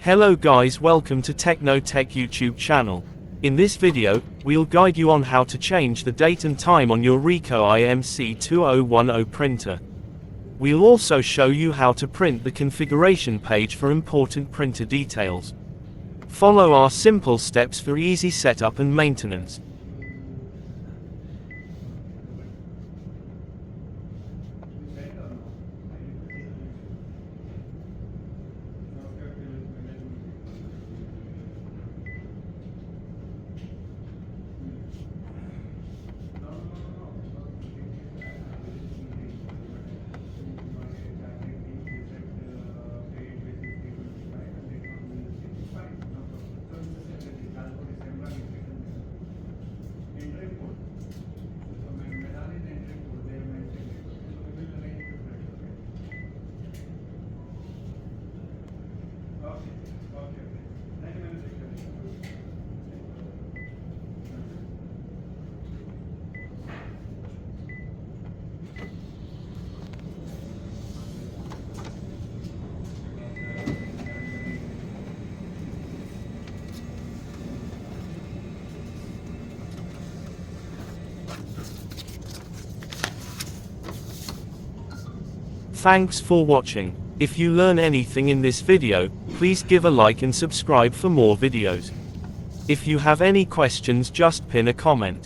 Hello guys, welcome to Techno-Tech YouTube channel. In this video, we'll guide you on how to change the date and time on your Ricoh IM C2010 printer. We'll also show you how to print the configuration page for important printer details. Follow our simple steps for easy setup and maintenance. Thanks for watching. If you learn anything in this video, please give a like and subscribe for more videos. If you have any questions, just pin a comment.